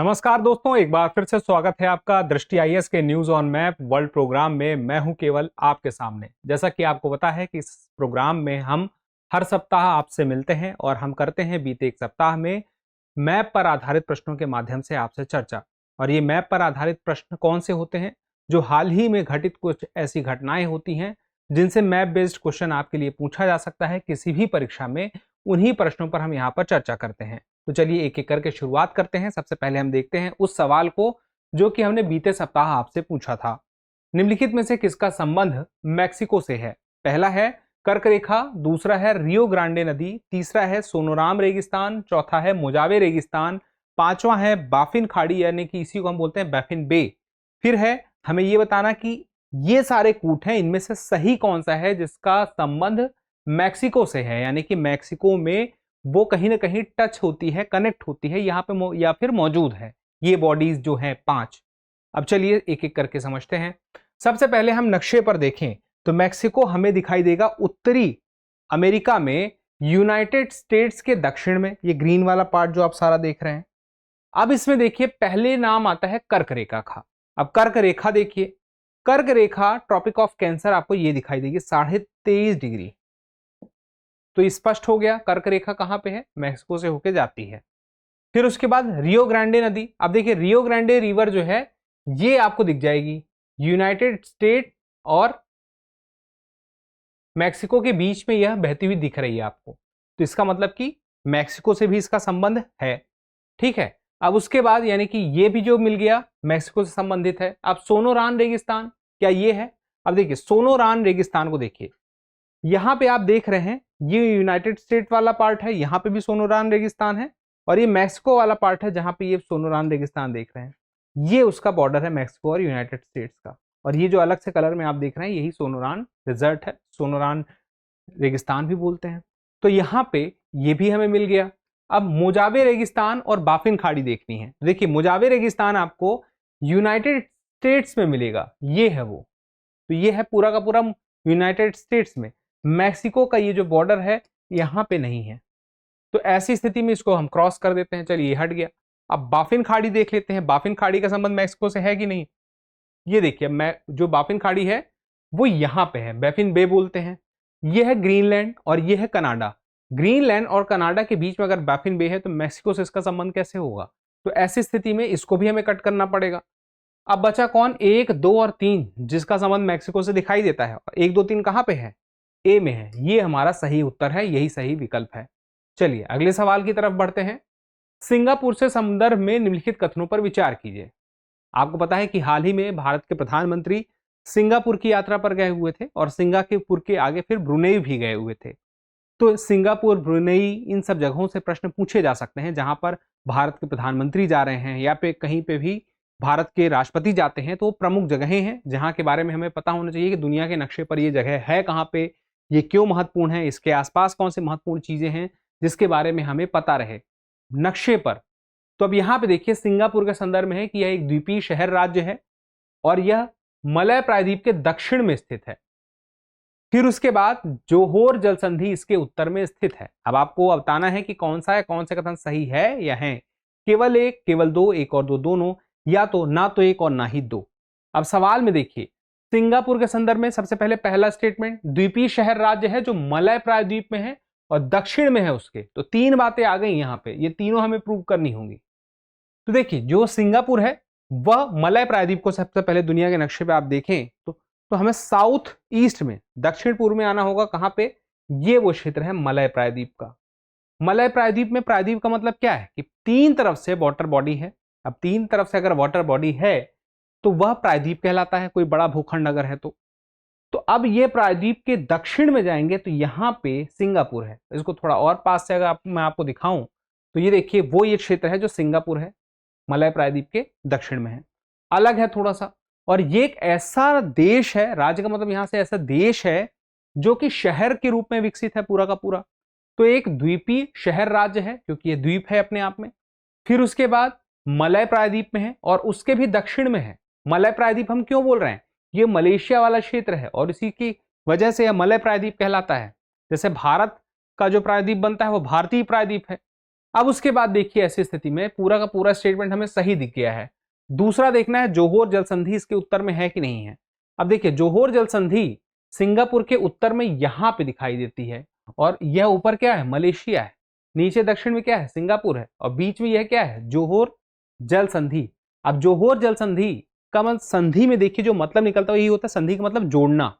नमस्कार दोस्तों, एक बार फिर से स्वागत है आपका दृष्टि आईएएस के news on map world program में। मैं हूं केवल आपके सामने। जैसा कि आपको पता है कि इस प्रोग्राम में हम हर सप्ताह आपसे मिलते हैं और हम करते हैं बीते एक सप्ताह में मैप पर आधारित प्रश्नों के माध्यम से आपसे चर्चा। और ये मैप पर आधारित प्रश्न कौन से होते हैं? जो हाल ही में घटित कुछ ऐसी घटनाएं होती हैं जिनसे मैप बेस्ड क्वेश्चन आपके लिए पूछा जा सकता है किसी भी परीक्षा में। उन्हीं प्रश्नों पर हम यहाँ पर चर्चा करते हैं। तो चलिए एक एक करके शुरुआत करते हैं। सबसे पहले हम देखते हैं उस सवाल को जो कि हमने बीते सप्ताह आपसे पूछा था। निम्नलिखित में से किसका संबंध मैक्सिको से है? पहला है कर्क रेखा, दूसरा है रियो ग्रांडे नदी, तीसरा है सोनोराम रेगिस्तान, चौथा है मोजावे रेगिस्तान, पांचवा है बाफिन खाड़ी यानी कि इसी को हम बोलते हैं बाफिन बे। फिर है हमें यह बताना कि ये सारे कूट हैं, इनमें से सही कौन सा है जिसका संबंध मैक्सिको से है, यानी कि मैक्सिको में वो कहीं ना कहीं टच होती है, कनेक्ट होती है यहाँ पे या फिर मौजूद है। ये बॉडीज जो हैं 5। अब चलिए एक एक करके समझते हैं। सबसे पहले हम नक्शे पर देखें तो मैक्सिको हमें दिखाई देगा उत्तरी अमेरिका में, यूनाइटेड स्टेट्स के दक्षिण में। ये ग्रीन वाला पार्ट जो आप सारा देख रहे हैं। अब इसमें देखिए पहले नाम आता है कर्क रेखा का। अब कर्क रेखा देखिए, कर्क रेखा ट्रॉपिक ऑफ कैंसर आपको ये दिखाई देगी 23.5 डिग्री। तो स्पष्ट हो गया कर्क रेखा कहां पे है, मैक्सिको से होके जाती है। फिर उसके बाद रियो ग्रांडे नदी। अब देखिए रियो ग्रांडे रिवर जो है ये आपको दिख जाएगी यूनाइटेड स्टेट और मैक्सिको के बीच में, यह बहती हुई दिख रही है आपको। तो इसका मतलब कि मैक्सिको से भी इसका संबंध है। ठीक है। अब उसके बाद यानी कि ये भी जो मिल गया मैक्सिको से संबंधित है। अब सोनोरान रेगिस्तान क्या ये है? अब देखिए सोनोरान रेगिस्तान को देखिए, यहां पे आप देख रहे हैं ये यूनाइटेड स्टेट वाला पार्ट है, यहां पे भी सोनोरान रेगिस्तान है, और ये मैक्सिको वाला पार्ट है जहां पे ये सोनोरान रेगिस्तान देख रहे हैं। ये उसका बॉर्डर है मैक्सिको और यूनाइटेड स्टेट्स का। और ये जो अलग से कलर में आप देख रहे हैं यही सोनोरान डिजर्ट है, सोनोरान रेगिस्तान भी बोलते हैं। तो यहाँ पे ये भी हमें मिल गया। अब मोजावे रेगिस्तान और बाफिन खाड़ी देखनी है। देखिए मोजावे रेगिस्तान आपको यूनाइटेड स्टेट्स में मिलेगा, ये है वो। तो ये है पूरा का पूरा यूनाइटेड स्टेट्स में। मैक्सिको का ये जो बॉर्डर है यहाँ पे नहीं है। तो ऐसी स्थिति में इसको हम क्रॉस कर देते हैं। चलिए हट गया। अब बाफिन खाड़ी देख लेते हैं, बाफिन खाड़ी का संबंध मैक्सिको से है कि नहीं। ये देखिए मैं जो बाफिन खाड़ी है वो यहाँ पे है, बाफिन बे बोलते हैं। ये है ग्रीनलैंड और ये है कनाडा। ग्रीनलैंड और कनाडा के बीच में अगर बाफिन बे है तो मैक्सिको से इसका संबंध कैसे होगा? तो ऐसी स्थिति में इसको भी हमें कट करना पड़ेगा। अब बचा कौन? 1, 2 और 3 जिसका संबंध मैक्सिको से दिखाई देता है। 1, 2, 3 कहां पे है? ए में है। ये हमारा सही उत्तर है, यही सही विकल्प है। चलिए अगले सवाल की तरफ बढ़ते हैं। सिंगापुर से संदर्भ में निम्नलिखित कथनों पर विचार कीजिए। आपको पता है कि हाल ही में भारत के प्रधानमंत्री सिंगापुर की यात्रा पर गए हुए थे और सिंगापुर के आगे फिर ब्रुनेई भी गए हुए थे। तो सिंगापुर, ब्रुनेई, इन सब जगहों से प्रश्न पूछे जा सकते हैं जहां पर भारत के प्रधानमंत्री जा रहे हैं या पे कहीं पे भी भारत के राष्ट्रपति जाते हैं। तो प्रमुख जगहें हैं जहां के बारे में हमें पता होना चाहिए कि दुनिया के नक्शे पर ये जगह है कहां पे, ये क्यों महत्वपूर्ण है, इसके आसपास कौन से महत्वपूर्ण चीजें हैं जिसके बारे में हमें पता रहे नक्शे पर। तो अब यहाँ पे देखिए सिंगापुर के संदर्भ में है कि यह एक द्वीपीय शहर राज्य है और यह मलय प्रायद्वीप के दक्षिण में स्थित है। फिर उसके बाद जोहोर जल संधि इसके उत्तर में स्थित है। अब आपको बताना है कि कौन सा है, कौन से कथन सही है या है। केवल एक, केवल दो, एक और दो, दोनों, या तो ना तो एक और ना ही दो। अब सवाल में देखिए सिंगापुर के संदर्भ में सबसे पहले पहला स्टेटमेंट द्वीपीय शहर राज्य है जो मलय प्रायद्वीप में है और दक्षिण में है उसके। तो 3 बातें आ गई यहां पे, ये तीनों हमें प्रूव करनी होंगी। तो देखिए जो सिंगापुर है वह मलय प्रायद्वीप को सबसे पहले दुनिया के नक्शे पे आप देखें तो हमें साउथ ईस्ट में, दक्षिण पूर्व में आना होगा। कहां पे? ये वो क्षेत्र है मलय प्रायद्वीप का। मलय प्रायद्वीप में प्रायद्वीप का मतलब क्या है कि 3 तरफ से वाटर बॉडी है। अब 3 तरफ से अगर वाटर बॉडी है तो वह प्रायद्वीप कहलाता है, कोई बड़ा भूखंड अगर है तो अब ये प्रायद्वीप के दक्षिण में जाएंगे तो यहां पे सिंगापुर है। इसको थोड़ा और पास से अगर मैं आपको दिखाऊं तो ये देखिए वो ये क्षेत्र है जो सिंगापुर है, मलय प्रायद्वीप के दक्षिण में है। अलग है थोड़ा सा। और ये एक ऐसा देश है, राज्य का मतलब यहां से ऐसा देश है जो कि शहर के रूप में विकसित है पूरा का पूरा। तो एक द्वीपीय शहर राज्य है क्योंकि ये द्वीप है अपने आप में। फिर उसके बाद मलय प्रायद्वीप में है और उसके भी दक्षिण में है। मलय प्रायद्वीप हम क्यों बोल रहे हैं? ये मलेशिया वाला क्षेत्र है और इसी की वजह से यह मलय प्रायद्वीप कहलाता है। जैसे भारत का जो प्रायद्वीप बनता है वो भारतीय प्रायद्वीप है, अब उसके बाद देखिए ऐसी स्थिति में पूरा का पूरा स्टेटमेंट हमें सही दिख गया है। दूसरा देखना है जोहोर जल संधि इसके उत्तर में है कि नहीं है। अब देखिए जोहोर जल संधि सिंगापुर के उत्तर में यहां पे दिखाई देती है, और यह ऊपर क्या है, मलेशिया है, नीचे दक्षिण में क्या है, सिंगापुर है, और बीच में यह क्या है, जोहोर जल संधि। अब जोहोर जल संधि का मतलब, संधि में देखिए जो मतलब निकलता है यही होता है, संधि का मतलब जोड़ना।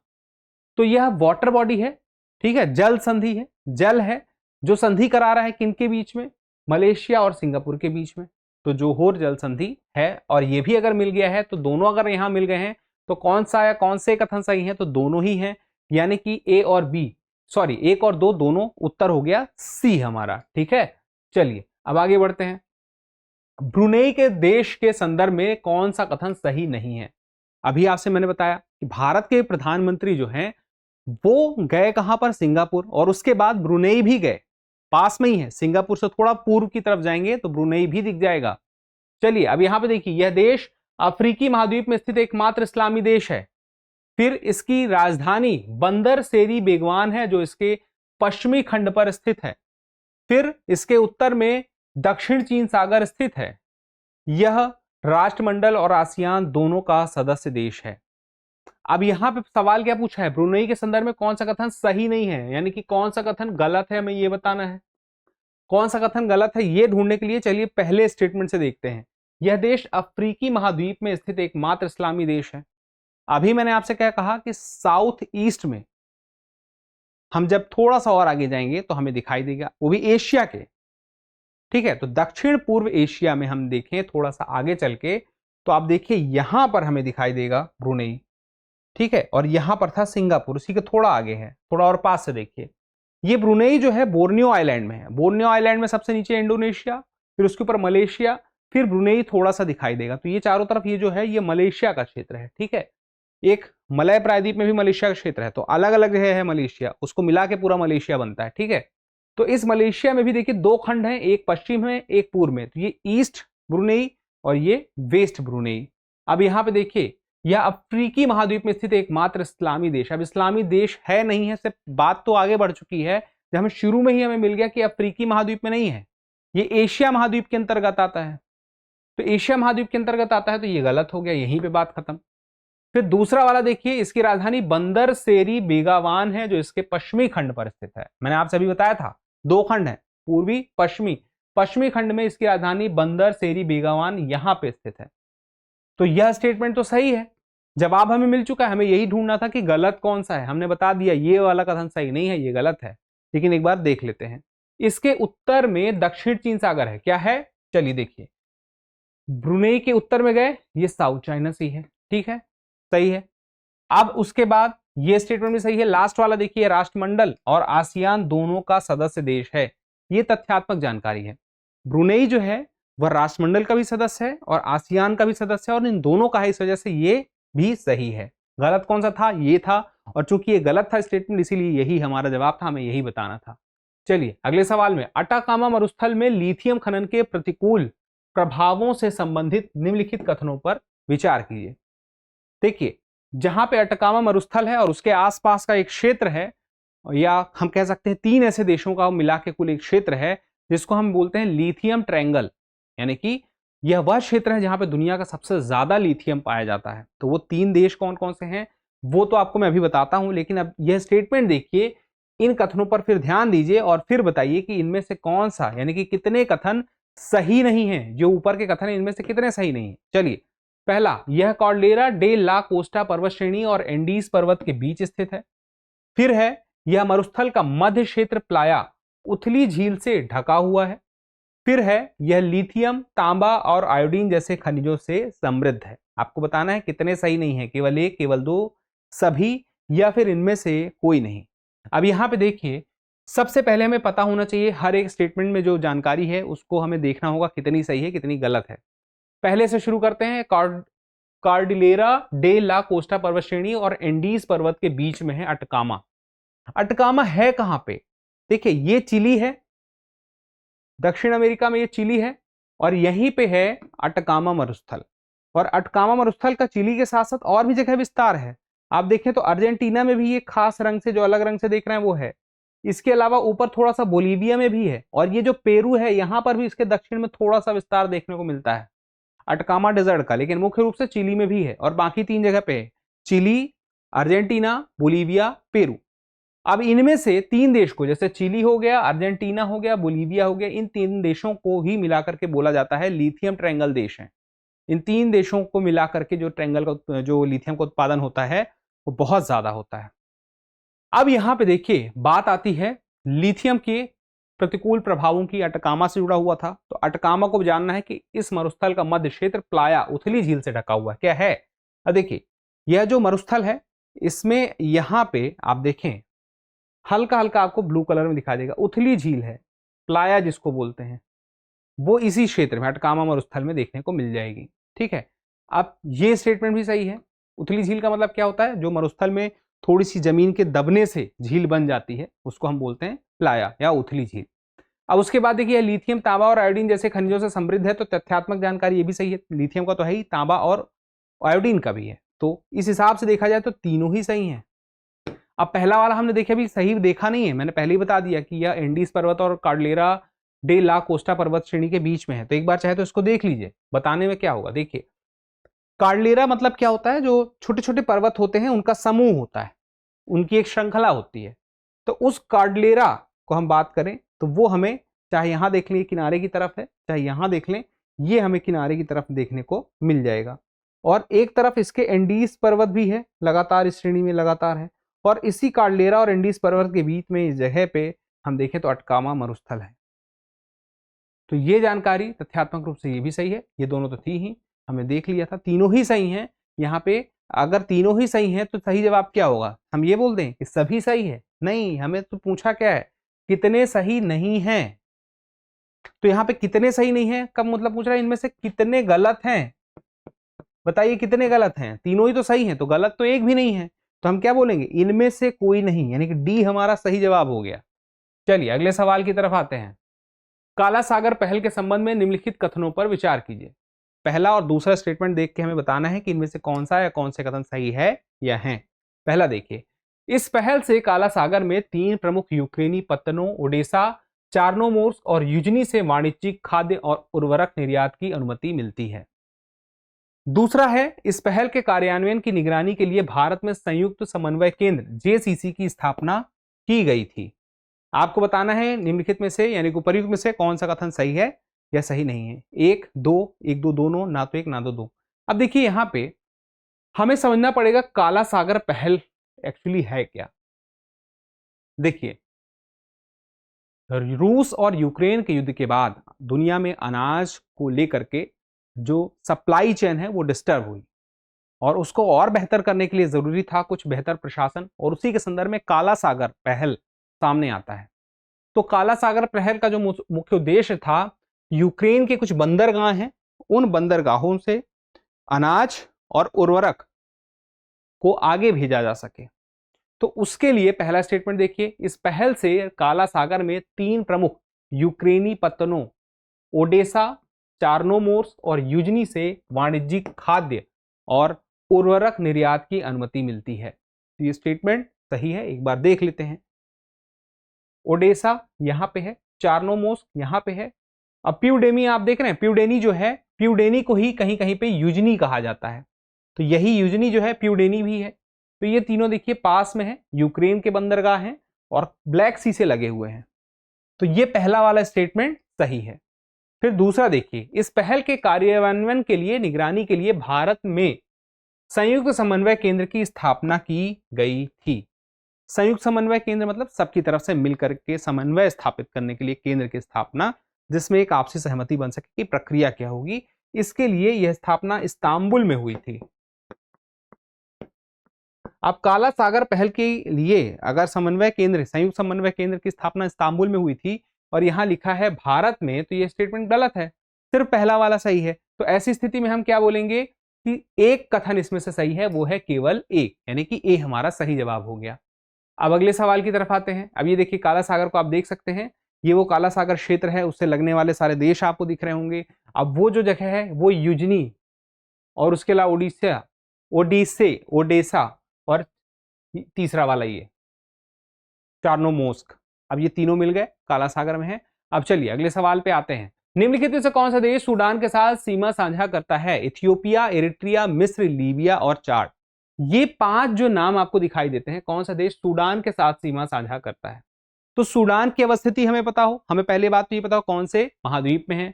तो यह वाटर बॉडी है, ठीक है, जल संधि है, जल है जो संधि करा रहा है किनके बीच में, मलेशिया और सिंगापुर के बीच में। तो जोहोर जल संधि है, और ये भी अगर मिल गया है तो दोनों अगर यहां मिल गए हैं तो कौन सा या कौन से कथन सही है, तो दोनों ही हैं, यानी कि ए और बी, सॉरी 1 और 2 दोनों उत्तर हो गया सी हमारा। ठीक है, चलिए अब आगे बढ़ते हैं। ब्रुनेई के देश के संदर्भ में कौन सा कथन सही नहीं है। अभी आपसे मैंने बताया कि भारत के प्रधानमंत्री जो हैं वो गए कहां पर, सिंगापुर, और उसके बाद ब्रुनेई भी गए, पास में ही है, सिंगापुर से थोड़ा पूर्व की तरफ जाएंगे तो ब्रुनेई भी दिख जाएगा। चलिए अब यहां पे देखिए, यह देश अफ्रीकी महाद्वीप में स्थित एकमात्र इस्लामी देश है। फिर इसकी राजधानी बंदर सेरी बेगवान है जो इसके पश्चिमी खंड पर स्थित है। फिर इसके उत्तर में दक्षिण चीन सागर स्थित है। यह राष्ट्रमंडल और आसियान दोनों का सदस्य देश है। अब यहां पे सवाल क्या पूछा है, ब्रुनेई के संदर्भ में कौन सा कथन सही नहीं है, यानी कि कौन सा कथन गलत है, हमें ये बताना है। कौन सा कथन गलत है ये ढूंढने के लिए चलिए पहले स्टेटमेंट से देखते हैं। यह देश अफ्रीकी महाद्वीप में स्थित एकमात्र इस्लामी देश है। अभी मैंने आपसे क्या कहा कि साउथ ईस्ट में, हम जब थोड़ा सा और आगे जाएंगे तो हमें दिखाई देगा, वो भी एशिया के, ठीक है। तो दक्षिण पूर्व एशिया में हम देखें थोड़ा सा आगे चल के, तो आप देखिए यहां पर हमें दिखाई देगा ब्रुनेई, ठीक है, और यहां पर था सिंगापुर, उसी के थोड़ा आगे है, थोड़ा और पास से देखिए। ये ब्रुनेई जो है बोर्नियो आइलैंड में है, बोर्नियो आइलैंड में सबसे नीचे इंडोनेशिया, फिर उसके ऊपर मलेशिया, फिर ब्रुनेई थोड़ा सा दिखाई देगा। तो ये चारों तरफ ये जो है ये मलेशिया का क्षेत्र है, ठीक है। एक मलय प्रायद्वीप में भी मलेशिया का क्षेत्र है, तो अलग अलग जगह है मलेशिया, उसको मिला के पूरा मलेशिया बनता है, ठीक है। तो इस मलेशिया में भी देखिए 2 खंड हैं, एक पश्चिम में एक पूर्व में, तो ये ईस्ट ब्रुनेई और ये वेस्ट ब्रुनेई। अब यहां पे देखिए यह अफ्रीकी महाद्वीप में स्थित एकमात्र इस्लामी देश। अब इस्लामी देश है नहीं है, सिर्फ बात तो आगे बढ़ चुकी है, जब हमें शुरू में ही हमें मिल गया कि अफ्रीकी महाद्वीप में नहीं है, ये एशिया महाद्वीप के अंतर्गत आता है। तो एशिया महाद्वीप के अंतर्गत आता है तो ये गलत हो गया, यहीं पे बात खत्म। फिर दूसरा वाला देखिए, इसकी राजधानी बंदर सेरी बेगावान है जो इसके पश्चिमी खंड पर स्थित है। मैंने आपसे अभी बताया था 2 खंड है, पूर्वी पश्चिमी, पश्चिमी खंड में इसकी राजधानी बंदर सेरी बेगावान यहां पे स्थित है। तो यह स्टेटमेंट तो सही है, जवाब हमें मिल चुका है, हमें यही ढूंढना था कि गलत कौन सा है। हमने बता दिया ये वाला कथन सही नहीं है, ये गलत है, लेकिन एक बार देख लेते हैं। इसके उत्तर में दक्षिण चीन सागर है, क्या है, चलिए देखिए। ब्रुनेई के उत्तर में गए, ये साउथ चाइना सी है, ठीक है, सही है। अब उसके बाद ये स्टेटमेंट भी सही है। लास्ट वाला देखिए, राष्ट्रमंडल और आसियान दोनों का सदस्य देश है, ये तथ्यात्मक जानकारी है। ब्रुनेई जो है वह राष्ट्रमंडल का भी सदस्य है और आसियान का भी सदस्य है, और इन दोनों का है, इस वजह से ये भी सही है। गलत कौन सा था, ये था, और चूंकि ये गलत था स्टेटमेंट, इसीलिए यही हमारा जवाब था, हमें यही बताना था। चलिए अगले सवाल में, अटाकामा मरुस्थल में लिथियम खनन के प्रतिकूल प्रभावों से संबंधित निम्नलिखित कथनों पर विचार कीजिए। देखिए जहां पे अटाकामा मरुस्थल है और उसके आसपास का एक क्षेत्र है, या हम कह सकते हैं 3 ऐसे देशों का मिला के कुल एक क्षेत्र है जिसको हम बोलते हैं लिथियम ट्रायंगल, यानी कि यह वह क्षेत्र है जहां पे दुनिया का सबसे ज्यादा लिथियम पाया जाता है। तो वो 3 देश कौन कौन से हैं वो तो आपको मैं अभी बताता हूं, लेकिन अब यह स्टेटमेंट देखिए, इन कथनों पर फिर ध्यान दीजिए और फिर बताइए कि इनमें से कौन सा, यानी कि कितने कथन सही नहीं है, जो ऊपर के कथन है इनमें से कितने सही नहीं है। चलिए पहला, यह कॉर्डेरा डे ला कोस्टा पर्वत श्रेणी और एंडीज पर्वत के बीच स्थित है। फिर है, यह मरुस्थल का मध्य क्षेत्र प्लाया उथली झील से ढका हुआ है। फिर है, यह लिथियम, तांबा और आयोडीन जैसे खनिजों से समृद्ध है। आपको बताना है कितने सही नहीं है, केवल 1, केवल 2, सभी, या फिर इनमें से कोई नहीं। अब यहां पे देखिए, सबसे पहले हमें पता होना चाहिए हर एक स्टेटमेंट में जो जानकारी है उसको हमें देखना होगा कितनी सही है कितनी गलत है। पहले से शुरू करते हैं। कार्डिलेरा डे ला कोस्टा पर्वत श्रेणी और एंडीज पर्वत के बीच में है अटकामा। अटकामा है कहां पे, देखिए ये चिली है, दक्षिण अमेरिका में ये चिली है, और यहीं पे है अटकामा मरुस्थल। और अटकामा मरुस्थल का चिली के साथ साथ और भी जगह विस्तार है। आप देखें तो अर्जेंटीना में भी ये खास रंग से, जो अलग रंग से देख रहे हैं वो है, इसके अलावा ऊपर थोड़ा सा बोलीविया में भी है, और ये जो पेरू है यहां पर भी इसके दक्षिण में थोड़ा सा विस्तार देखने को मिलता है अटकामा डेजर्ट का, लेकिन मुख्य रूप से चिली में भी है और बाकी 3 जगह पे है, चिली, अर्जेंटीना, बोलीविया, पेरू। अब इनमें से 3 देश को, जैसे चिली हो गया, अर्जेंटीना हो गया, बोलीविया हो गया, इन 3 देशों को ही मिलाकर के बोला जाता है लिथियम ट्रायंगल देश है। इन 3 देशों को मिलाकर के जो ट्रायंगल का जो लिथियम का उत्पादन होता है वो बहुत ज्यादा होता है। अब यहां पे देखिए बात आती है लिथियम के प्रतिकूल प्रभावों की। अटकामा से जुड़ा हुआ था, तो अटकामा को जानना है कि इस मरुस्थल का मध्य क्षेत्र प्लाया उथली झील से ढका हुआ क्या है। अब देखिए यह जो मरुस्थल है इसमें यहां पे आप देखें हल्का हल्का आपको ब्लू कलर में दिखाई देगा, उथली झील है, प्लाया जिसको बोलते हैं, वो इसी क्षेत्र में अटकामा मरुस्थल में देखने को मिल जाएगी। ठीक है, अब ये स्टेटमेंट भी सही है। उथली झील का मतलब क्या होता है, जो मरुस्थल में थोड़ी सी जमीन के दबने से झील बन जाती है उसको हम बोलते हैं प्लाया या उथली झील। अब उसके बाद देखिए लिथियम, तांबा और आयोडीन जैसे खनिजों से समृद्ध है, तो तथ्यात्मक जानकारी ये भी सही है, लिथियम का तो है ही, तांबा और आयोडीन का भी है, तो इस हिसाब से देखा जाए तो तीनों ही सही हैं। अब पहला वाला हमने देखा भी सही देखा नहीं है, मैंने पहले ही बता दिया कि यह एंडीज पर्वत और कार्डलेरा डे ला कोस्टा पर्वत श्रेणी के बीच में है, तो एक बार चाहे तो इसको देख लीजिए, बताने में क्या होगा। देखिए कार्डलेरा मतलब क्या होता है, जो छोटे छोटे पर्वत होते हैं उनका समूह होता है, उनकी एक श्रृंखला होती है, तो उस कार्डलेरा को हम बात करें तो वो हमें चाहे यहां देख लें किनारे की तरफ है, चाहे यहां देख लें ये हमें किनारे की तरफ देखने को मिल जाएगा, और एक तरफ इसके एंडीज पर्वत भी है, लगातार इस श्रेणी में लगातार है, और इसी कार्डलेरा और एंडीज पर्वत के बीच में इस जगह पे हम देखें तो अटकामा मरुस्थल है। तो ये जानकारी तथ्यात्मक रूप से ये भी सही है, ये दोनों तो थी ही, हमने देख लिया था, तीनों ही सही हैं। यहाँ पे अगर तीनों ही सही हैं तो सही जवाब क्या होगा, हम ये बोल दें कि सभी सही है? नहीं, हमें तो पूछा क्या है, कितने सही नहीं हैं। तो यहाँ पे कितने सही नहीं है कब मतलब पूछ रहा है इनमें से कितने गलत हैं, बताइए कितने गलत हैं, तीनों ही तो सही हैं तो गलत तो एक भी नहीं है, तो हम क्या बोलेंगे, इनमें से कोई नहीं, यानी कि डी हमारा सही जवाब हो गया। चलिए अगले सवाल की तरफ आते हैं। काला सागर पहल के संबंध में निम्नलिखित कथनों पर विचार कीजिए। पहला और दूसरा स्टेटमेंट देख के हमें बताना है कि इनमें से कौन सा या कौन से कथन सही है या है। पहला देखिए, इस पहल से काला सागर में 3 प्रमुख यूक्रेनी पत्तनों ओडेसा, चार्नोमोर्स्क और यूजनी से वाणिज्यिक खाद्य और उर्वरक निर्यात की अनुमति मिलती है। दूसरा है, इस पहल के कार्यान्वयन की निगरानी के लिए भारत में संयुक्त समन्वय केंद्र जेसीसी की स्थापना की गई थी। आपको बताना है निम्नलिखित में से यानी कि उपर्युक्त में से कौन सा कथन सही है या सही नहीं है। 1 2 1 2 दोनों, ना तो 1 ना तो 2। अब देखिए यहां पे हमें समझना पड़ेगा काला सागर पहल एक्चुअली है क्या। देखिए रूस और यूक्रेन के युद्ध के बाद दुनिया में अनाज को लेकर के जो सप्लाई चेन है वो डिस्टर्ब हुई, और उसको और बेहतर करने के लिए जरूरी था कुछ बेहतर प्रशासन, और उसी के संदर्भ में काला सागर पहल सामने आता है। तो काला सागर पहल का जो मुख्य उद्देश्य था, यूक्रेन के कुछ बंदरगाह हैं, उन बंदरगाहों से अनाज और उर्वरक को आगे भेजा जा सके। तो उसके लिए पहला स्टेटमेंट देखिए, इस पहल से काला सागर में 3 प्रमुख यूक्रेनी पत्तनों ओडेसा, चार्नोमोर्स्क और यूजनी से वाणिज्यिक खाद्य और उर्वरक निर्यात की अनुमति मिलती है। तो ये स्टेटमेंट सही है, एक बार देख लेते हैं। ओडेसा यहां पे है, चार्नोमोर्स्क यहां पे है। अब प्यूडेनी आप देख रहे हैं, प्यूडेनी जो है, प्यूडेनी को ही कहीं कहीं पे यूजनी कहा जाता है, तो यही यूजनी जो है प्यूडेनी भी है। तो ये तीनों देखिए पास में है, यूक्रेन के बंदरगाह हैं और ब्लैक सी से लगे हुए हैं, तो ये पहला वाला स्टेटमेंट सही है। फिर दूसरा देखिए, इस पहल के कार्यान्वयन के लिए निगरानी के लिए भारत में संयुक्त समन्वय केंद्र की स्थापना की गई थी। संयुक्त समन्वय केंद्र मतलब सबकी तरफ से मिलकर के समन्वय स्थापित करने के लिए केंद्र की स्थापना, जिसमें एक आपसी सहमति बन सके कि प्रक्रिया क्या होगी। इसके लिए यह स्थापना इस्तांबुल में हुई थी। अब काला सागर पहल के लिए अगर समन्वय केंद्र, संयुक्त समन्वय केंद्र की स्थापना इस्तांबुल में हुई थी और यहां लिखा है भारत में, तो यह स्टेटमेंट गलत है, सिर्फ पहला वाला सही है। तो ऐसी स्थिति में हम क्या बोलेंगे कि एक कथन इसमें से सही है, वो है केवल ए, यानी कि ए हमारा सही जवाब हो गया। अब अगले सवाल की तरफ आते हैं। अब ये देखिए काला सागर को आप देख सकते हैं, ये वो काला सागर क्षेत्र है, उससे लगने वाले सारे देश आपको दिख रहे होंगे। अब वो जो जगह है वो यूजनी और उसके अलावा ओडिशा, ओडेसा और तीसरा वाला ये चार्नोमोर्स्क, अब ये तीनों मिल गए, काला सागर में है। अब चलिए अगले सवाल पे आते हैं। निम्नलिखित में से कौन सा देश सूडान के साथ सीमा साझा करता है? इथियोपिया, इरिट्रिया, मिस्र, लीबिया और चाड। ये 5 जो नाम आपको दिखाई देते हैं, कौन सा देश सूडान के साथ सीमा साझा करता है? तो सूडान की अवस्थिति हमें पता हो, हमें पहले बात तो ये पता हो कौन से महाद्वीप में है,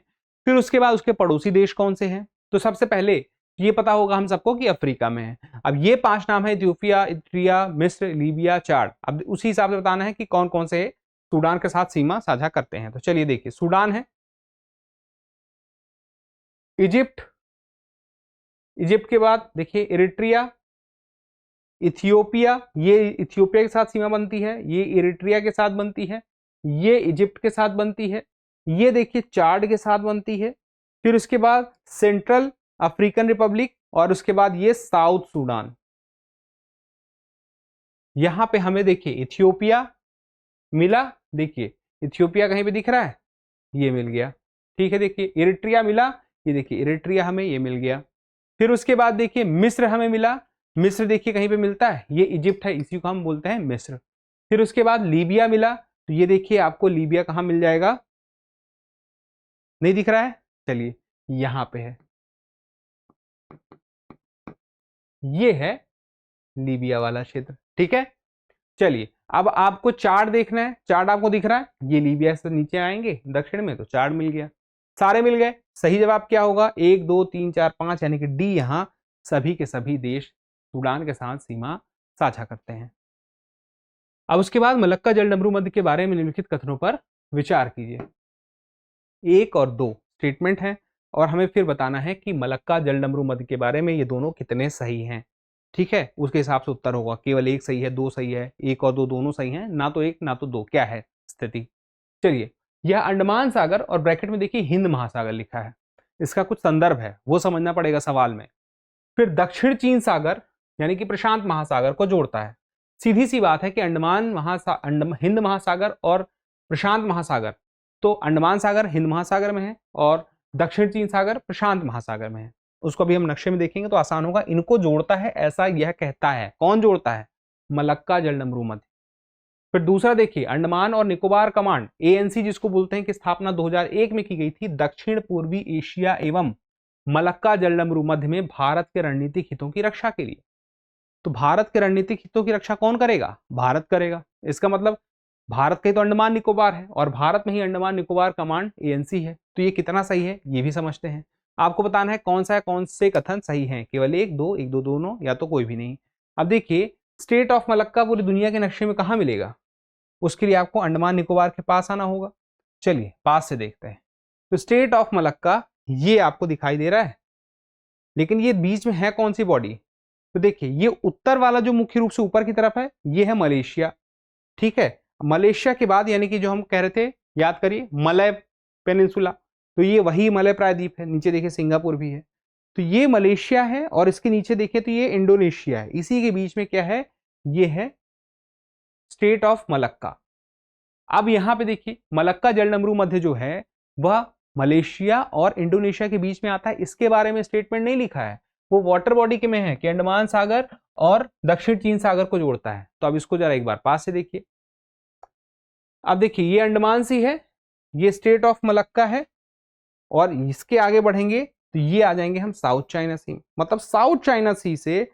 फिर उसके बाद उसके पड़ोसी देश कौन से हैं। तो सबसे पहले ये पता होगा हम सबको कि अफ्रीका में है। अब ये 5 नाम है, इथियोपिया, इरिट्रिया, मिस्र, लीबिया, चाड। अब उसी हिसाब से बताना है कि कौन कौन से सूडान के साथ सीमा साझा करते हैं। तो चलिए देखिए, सूडान है, इजिप्ट, इजिप्ट के बाद देखिए इरिट्रिया, इथियोपिया, ये इथियोपिया के साथ सीमा बनती है, ये इरिट्रिया के साथ बनती है, ये इजिप्ट के साथ बनती है, ये देखिए चाड के साथ बनती है, फिर उसके बाद सेंट्रल अफ्रीकन रिपब्लिक और उसके बाद ये साउथ सूडान। यहां पे हमें देखिए इथियोपिया मिला, देखिए इथियोपिया कहीं पे दिख रहा है, ये मिल गया, ठीक है। देखिए इरिट्रिया मिला, ये देखिए इरिट्रिया हमें ये मिल गया। फिर उसके बाद देखिए मिस्र हमें मिला, मिस्र देखिए कहीं पे मिलता है, ये इजिप्ट है, इसी को हम बोलते हैं मिस्र। फिर उसके बाद लीबिया मिला, तो ये देखिए आपको लीबिया कहां मिल जाएगा, नहीं दिख रहा है, चलिए यहां पे है, ये है लीबिया वाला क्षेत्र, ठीक है। चलिए अब आपको चार्ट देखना है, चार्ट आपको दिख रहा है, ये लीबिया से नीचे आएंगे दक्षिण में, तो चार्ट मिल गया, सारे मिल गए। सही जवाब क्या होगा? 1 2 3 4 5, यानी कि डी। यहां सभी के सभी देश सूडान के साथ सीमा साझा करते हैं। अब उसके बाद मलक्का जलडमरू मध्य के बारे में निम्नलिखित कथनों पर विचार कीजिए। 1 और 2 स्टेटमेंट है और हमें फिर बताना है कि मलक्का जलडमरू मध्य के बारे में ये दोनों कितने सही हैं, ठीक है। उसके हिसाब से उत्तर होगा, केवल 1 सही है, 2 सही है, 1 और 2 दोनों सही हैं, ना तो 1 ना तो 2, क्या है स्थिति? चलिए, यह अंडमान सागर और ब्रैकेट में देखिए हिंद महासागर लिखा है, इसका कुछ संदर्भ है वो समझना पड़ेगा सवाल में। फिर दक्षिण चीन सागर यानी कि प्रशांत महासागर को जोड़ता है। सीधी सी बात है कि हिंद महासागर और प्रशांत महासागर, तो अंडमान सागर हिंद महासागर में है और दक्षिण चीन सागर प्रशांत महासागर में है। उसको अभी हम नक्शे में देखेंगे तो आसान होगा। इनको जोड़ता है ऐसा यह कहता है, कौन जोड़ता है? मलक्का जलडमरू मध्य। फिर दूसरा देखिए, अंडमान और निकोबार कमांड ANC जिसको बोलते हैं, की स्थापना 2001 में की गई थी दक्षिण पूर्वी एशिया एवं मलक्का जलडमरू मध्य में भारत के रणनीतिक हितों की रक्षा के लिए। तो भारत के रणनीतिक हितों की रक्षा कौन करेगा? भारत करेगा। इसका मतलब भारत के तो अंडमान निकोबार है और भारत में ही अंडमान निकोबार कमांड ANC है। तो ये कितना सही है ये भी समझते हैं। आपको बताना है कौन सा है, कौन से कथन सही हैं, केवल 1 2 दोनों या तो कोई भी नहीं। अब देखिए, स्टेट ऑफ मलक्का पूरी दुनिया के नक्शे में कहां मिलेगा? उसके लिए आपको अंडमान निकोबार के पास आना होगा। चलिए पास से देखते हैं। तो स्टेट ऑफ मलक्का ये आपको दिखाई दे रहा है, लेकिन ये बीच में है कौन सी बॉडी? तो देखिए, ये उत्तर वाला जो मुख्य रूप से ऊपर की तरफ है, ये है मलेशिया, ठीक है। मलेशिया के बाद यानी कि जो हम कह रहे थे, याद करिए, मलय पेनिनसुला, तो ये वही मलय प्रायद्वीप है। नीचे देखिए सिंगापुर भी है, तो ये मलेशिया है और इसके नीचे देखिए तो ये इंडोनेशिया है। इसी के बीच में क्या है? ये है स्टेट ऑफ मलक्का। अब यहां पे देखिए, मलक्का जलडमरू मध्य जो है वह मलेशिया और इंडोनेशिया के बीच में आता है। इसके बारे में स्टेटमेंट नहीं लिखा है, वो वाटर बॉडी के में है कि अंडमान सागर और दक्षिण चीन सागर को जोड़ता है। तो अब इसको जरा एक बार पास से देखिए। अब देखिए, ये अंडमान सी है, ये स्टेट ऑफ मलक्का है और इसके आगे बढ़ेंगे तो ये आ जाएंगे हम साउथ चाइना सी। मतलब साउथ चाइना सी से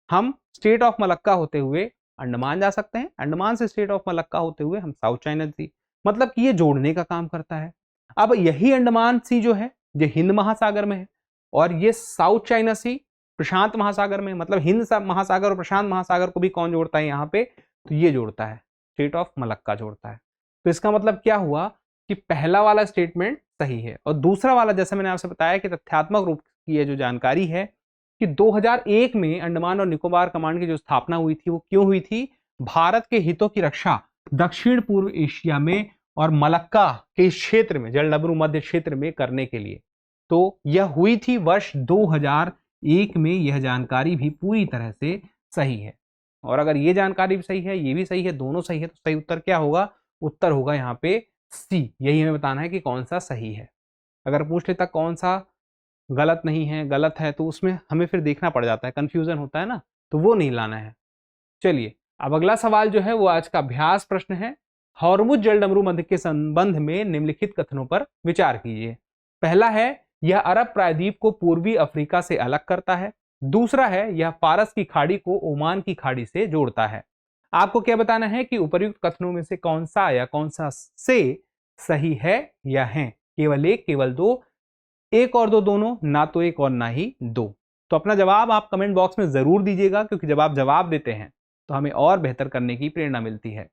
हम स्टेट ऑफ मलक्का होते हुए अंडमान जा सकते हैं, अंडमान से स्टेट ऑफ मलक्का होते हुए हम साउथ चाइना सी। मतलब कि ये जोड़ने का काम करता है। अब यही अंडमान सी जो है ये हिंद महासागर में है और ये साउथ चाइना सी प्रशांत महासागर में। मतलब हिंद महासागर और प्रशांत महासागर को भी कौन जोड़ता है यहाँ पे? तो ये जोड़ता है, स्टेट ऑफ मलक्का जोड़ता है। तो इसका मतलब क्या हुआ कि पहला वाला स्टेटमेंट सही है और दूसरा वाला, जैसे मैंने आपसे बताया कि तथ्यात्मक रूप की ये जो जानकारी है कि 2001 में अंडमान और निकोबार कमांड की जो स्थापना हुई थी वो क्यों हुई थी? भारत के हितों की रक्षा दक्षिण पूर्व एशिया में और मलक्का के क्षेत्र में, जलडमरू मध्य क्षेत्र में करने के लिए। तो यह हुई थी वर्ष 2001 में। यह जानकारी भी पूरी तरह से सही है और अगर ये जानकारी भी सही है, ये भी सही है, दोनों सही है, तो सही उत्तर क्या होगा? उत्तर होगा यहाँ पे सी। यही हमें बताना है कि कौन सा सही है। अगर पूछ लेता कौन सा गलत नहीं है, गलत है, तो उसमें हमें फिर देखना पड़ जाता है, कंफ्यूजन होता है ना, तो वो नहीं लाना है। चलिए अब अगला सवाल जो है वो आज का अभ्यास प्रश्न है। हॉर्मुज जलडमरू मध्य के संबंध में निम्नलिखित कथनों पर विचार कीजिए। पहला है, यह अरब प्रायद्वीप को पूर्वी अफ्रीका से अलग करता है। दूसरा है, यह फारस की खाड़ी को ओमान की खाड़ी से जोड़ता है। आपको क्या बताना है कि उपर्युक्त कथनों में से कौन सा या कौन सा से सही है या है। केवल एक, केवल दो, एक और दो दोनों, ना तो एक और ना ही दो। तो अपना जवाब आप कमेंट बॉक्स में जरूर दीजिएगा, क्योंकि जब आप जवाब देते हैं तो हमें और बेहतर करने की प्रेरणा मिलती है।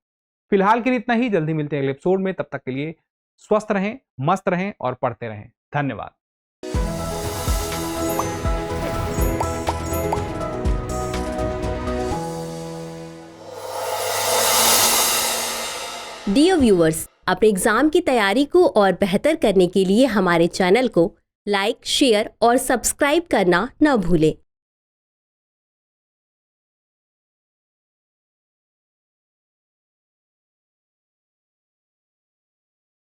फिलहाल के लिए इतना ही, जल्दी मिलते हैं अगले एपिसोड में। तब तक के लिए स्वस्थ रहें, मस्त रहें और पढ़ते रहें। धन्यवाद। डियर व्यूअर्स, अपने एग्जाम की तैयारी को और बेहतर करने के लिए हमारे चैनल को लाइक, शेयर और सब्सक्राइब करना न भूलें।